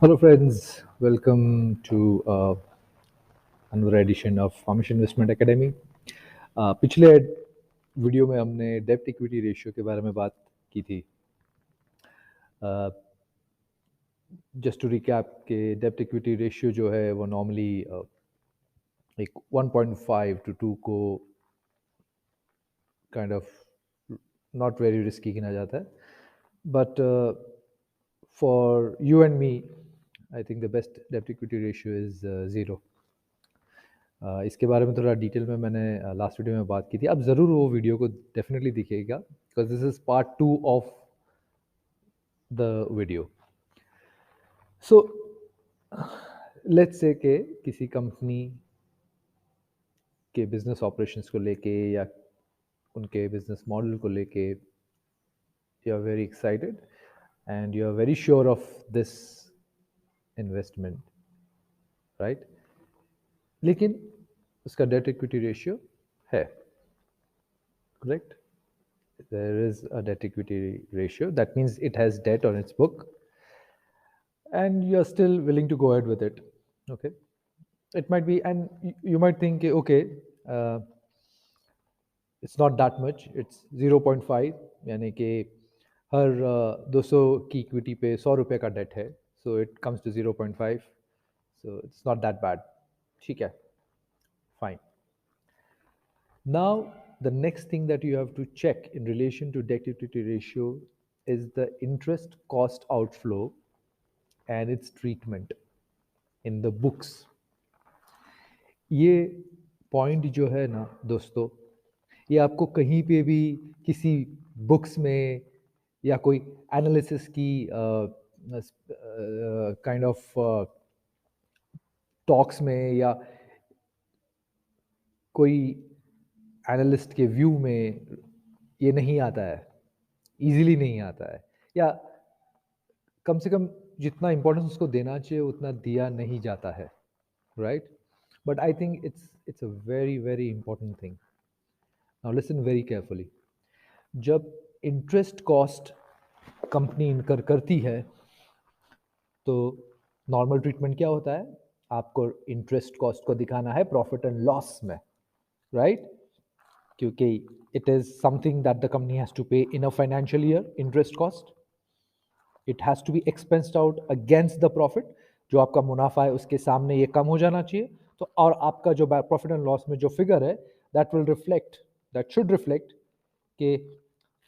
Hello, friends. Welcome to another edition of Formation Investment Academy. पिछले video में हमने डेब्ट इक्विटी रेशियो के बारे में बात की थी. जस्ट टू रिकैप के डेब्ट इक्विटी रेशियो जो है वो नॉर्मली एक 1.5 to 2 को kind of not very risky गिना जाता है. But for you and me I think the best डेब्ट इक्विटी रेशियो इज़ 0. इसके बारे में थोड़ा डिटेल में मैंने लास्ट वीडियो में बात की थी. आप ज़रूर वो वीडियो को डेफिनेटली देखिएगा because this is part 2 of the video. So let's say कि किसी कंपनी के बिजनेस ऑपरेशंस को लेके या उनके बिजनेस मॉडल को लेके you are very excited and you are very sure of this investment, right? लेकिन उसका डेट इक्विटी रेशियो है, correct? There is a debt equity ratio. That means it has debt on its book and you're still willing to go ahead with it. Okay. It might be, and you might think, okay, uh, it's not that much. It's 0.5, यानी कि हर 200 की equity पे 100 रुपए का date है. So it comes to 0.5. So it's not that bad. ठीक है. Fine. Now, the next thing that you have to check in relation to debt equity ratio is the interest cost outflow and its treatment in the books. ये point जो है ना दोस्तों, ये आपको कहीं पे भी किसी बुक्स में या कोई एनालिसिस की काइंड ऑफ टॉक्स में या कोई एनालिस्ट के व्यू में ये नहीं आता है, इजीली नहीं आता है, या कम से कम जितना इंपॉर्टेंस उसको देना चाहिए उतना दिया नहीं जाता है, right? But I think it's a very very important thing. Now listen very carefully. जब इंटरेस्ट कॉस्ट कंपनी इनकर करती है तो नॉर्मल ट्रीटमेंट क्या होता है? आपको इंटरेस्ट कॉस्ट को दिखाना है प्रॉफिट एंड लॉस में, राइट? क्योंकि it is something that the company has to pay in a financial year. Interest cost it has to be expensed out against the profit. जो आपका मुनाफा है उसके सामने ये कम हो जाना चाहिए. तो और आपका जो प्रॉफिट एंड लॉस में जो फिगर है दैट शुड रिफ्लेक्ट कि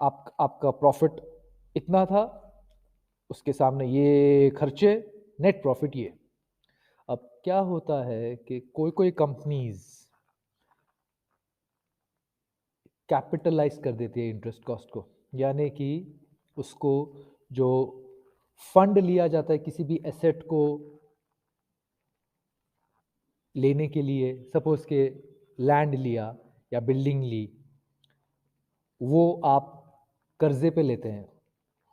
आपका प्रॉफिट इतना था, उसके सामने ये खर्चे, नेट प्रॉफिट ये. अब क्या होता है कि कोई कोई कंपनीज कैपिटलाइज कर देती है इंटरेस्ट कॉस्ट को, यानी कि उसको जो फंड लिया जाता है किसी भी एसेट को लेने के लिए, सपोज के लैंड लिया या बिल्डिंग ली, वो आप कर्जे पे लेते हैं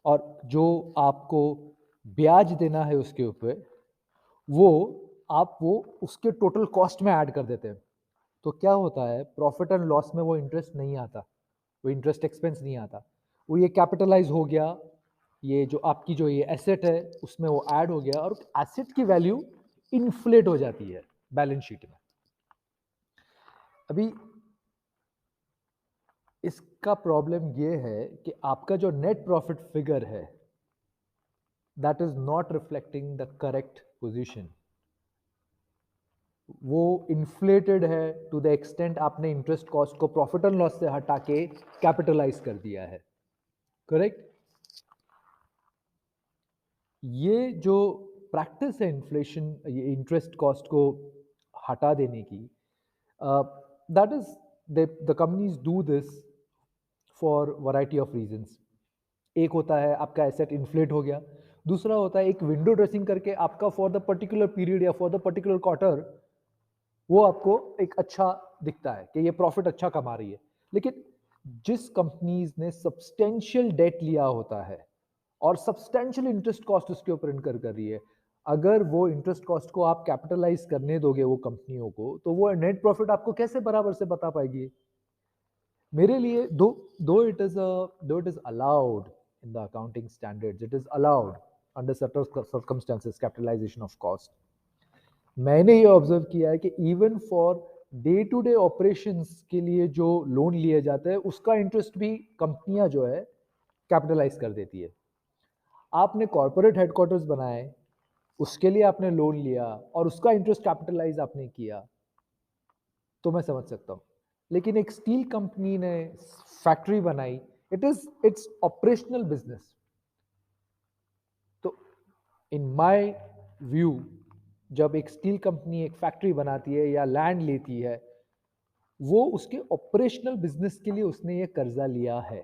और जो आपको ब्याज देना है उसके ऊपर वो वो उसके टोटल कॉस्ट में ऐड कर देते हैं. तो क्या होता है, प्रॉफिट एंड लॉस में वो इंटरेस्ट नहीं आता, वो इंटरेस्ट एक्सपेंस नहीं आता, वो ये कैपिटलाइज हो गया, ये जो आपकी जो ये एसेट है उसमें वो ऐड हो गया और एसेट की वैल्यू इन्फ्लेट हो जाती है बैलेंस शीट में. अभी इसका प्रॉब्लम ये है कि आपका जो नेट प्रॉफिट फिगर है that is not reflecting the correct position. वो इन्फ्लेटेड है टू द एक्सटेंट आपने इंटरेस्ट कॉस्ट को प्रॉफिट एंड लॉस से हटा के कैपिटलाइज कर दिया है, करेक्ट? ये जो प्रैक्टिस है इन्फ्लेशन, ये इंटरेस्ट कॉस्ट को हटा देने की, that is the companies do this for variety of reasons. एक होता है आपका एसेट इन्फ्लेट हो गया, दूसरा होता है एक विंडो ड्रेसिंग करके आपका फॉर द पर्टिकुलर पीरियड या फॉर द पर्टिकुलर क्वार्टर वो आपको एक अच्छा दिखता है कि ये प्रॉफिट अच्छा कमा रही है. लेकिन जिस कंपनीज ने सब्सटेंशियल डेट लिया होता है और सब्सटेंशियल इंटरेस्ट कॉस्ट उसके ऊपर इनकर कर रही है, अगर वो इंटरेस्ट कॉस्ट को आप कैपिटलाइज करने दोगे वो कंपनियों को, तो वो नेट प्रॉफिट आपको कैसे बराबर से बता पाएगी? मेरे लिए दो दो it is allowed in the accounting standards, it is allowed under certain circumstances capitalization of cost. मैंने ये ऑब्जर्व किया है कि even for day to day operations के लिए जो लोन लिए जाते हैं उसका इंटरेस्ट भी कंपनियां जो है कैपिटलाइज कर देती है। आपने कॉर्पोरेट हेडक्वार्टर्स बनाए, उसके लिए आपने लोन लिया और उसका इंटरेस्ट कैपिटलाइज आपने किया, तो मैं समझ सकता हूं। लेकिन एक स्टील कंपनी ने फैक्ट्री बनाई, इट्स ऑपरेशनल बिजनेस। तो इन माय व्यू, जब एक स्टील कंपनी एक फैक्ट्री बनाती है या लैंड लेती है, वो उसके ऑपरेशनल बिजनेस के लिए उसने ये कर्जा लिया है।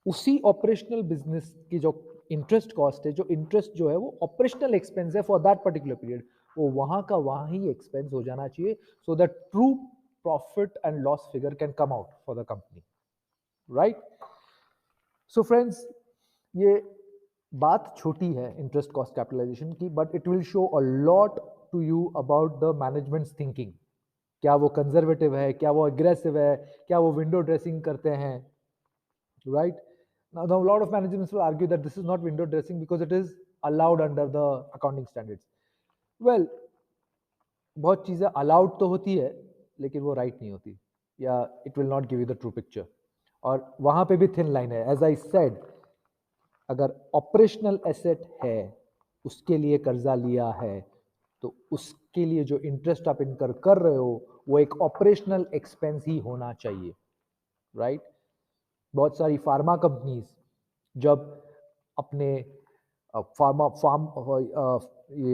उसी ऑपरेशनल बिजनेस की जो इंटरेस्ट कॉस्ट है, जो इंटरेस्ट जो है वो ऑपरेशनल एक्सपेंस है फॉर दैट पर्टिकुलर पीरियड, वो वहां का वहां ही एक्सपेंस हो जाना चाहिए, so that true profit and loss figure can come out for the company, right? So friends, ये बात छोटी है इंटरेस्ट कॉस्ट कैपिटलाइजेशन की, but it will show a lot to you about the management's thinking. क्या वो conservative है, क्या वो अग्रेसिव है, क्या वो विंडो ड्रेसिंग करते हैं, right? Now a lot of managements will argue that this is not window dressing because it is allowed under the accounting standards. Well, बहुत चीजें अलाउड तो होती है लेकिन वो राइट नहीं होती, या it will not give you the true picture. और वहां पे भी थिन लाइन है। एज आई सेड, अगर ऑपरेशनल एसेट है, उसके लिए कर्जा लिया है, तो उसके लिए जो इंटरेस्ट आप इनकर कर रहे हो वो एक ऑपरेशनल एक्सपेंस ही होना चाहिए, राइट? बहुत सारी फार्मा कंपनीज जब अपने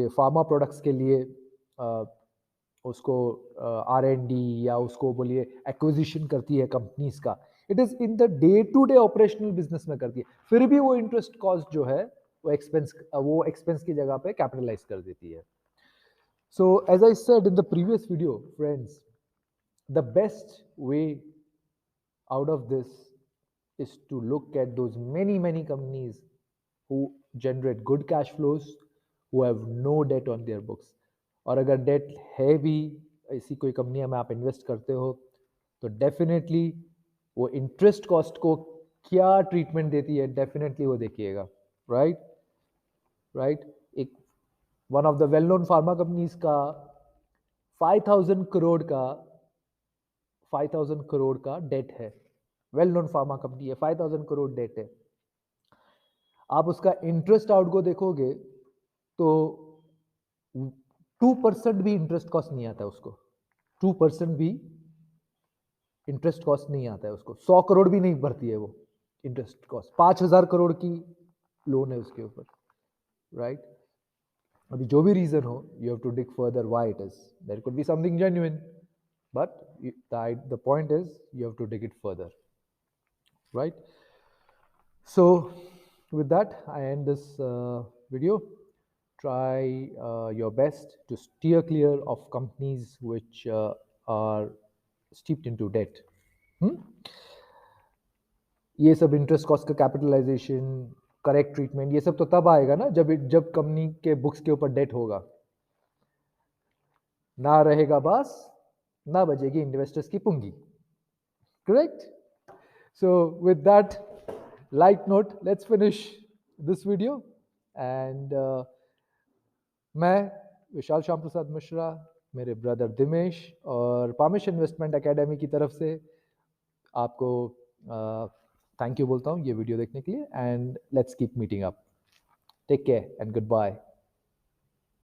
फार्मा प्रोडक्ट्स के लिए उसको R&D या उसको बोलिए एक्विजिशन करती है कंपनीज का, it is in the day to day operational business में करती है, फिर भी वो इंटरेस्ट कॉस्ट जो है वो एक्सपेंस की जगह पे कैपिटलाइज कर देती है। So as I said in the previous video, friends, the best way out of this is to look at those many companies who generate good cash flows, who have no debt on their books। और अगर date है भी, ऐसी कोई कंपनियां में आप invest करते हो, तो डेफिनेटली वो इंटरेस्ट कॉस्ट को क्या ट्रीटमेंट देती है, डेफिनेटली वो देखिएगा, राइट? एक one of the well known pharma companies का 5,000 करोड़ का डेट है। वेल नोन फार्मा कंपनी है, 5,000 करोड़ डेट है। आप उसका इंटरेस्ट आउट को देखोगे तो 2% भी इंटरेस्ट कॉस्ट नहीं आता है उसको। 2% भी इंटरेस्ट कॉस्ट नहीं आता है उसको। 100 करोड़ भी नहीं भरती है वो इंटरेस्ट कॉस्ट। 5,000 करोड़ की लोन है उसके ऊपर, राइट? अभी जो भी रीजन हो, you have to dig further why it is. There could be something genuine, but the point is you have to dig it further, right? So with that, I end this video. Try your best to steer clear of companies which are steeped into debt. ये सब interest cost का capitalisation, correct treatment, ये सब तो तब आएगा ना जब कंपनी के बुक्स के ऊपर डेट होगा। ना रहेगा बास, ना बजेगी इन्वेस्टर्स की पुंगी, correct? So with that light note, let's finish this video, and मैं विशाल श्याम प्रसाद मिश्रा, मेरे ब्रदर दिमेश और पामिश इन्वेस्टमेंट एकेडमी की तरफ से आपको थैंक यू बोलता हूँ ये वीडियो देखने के लिए, and let's keep meeting up. Take care and good bye.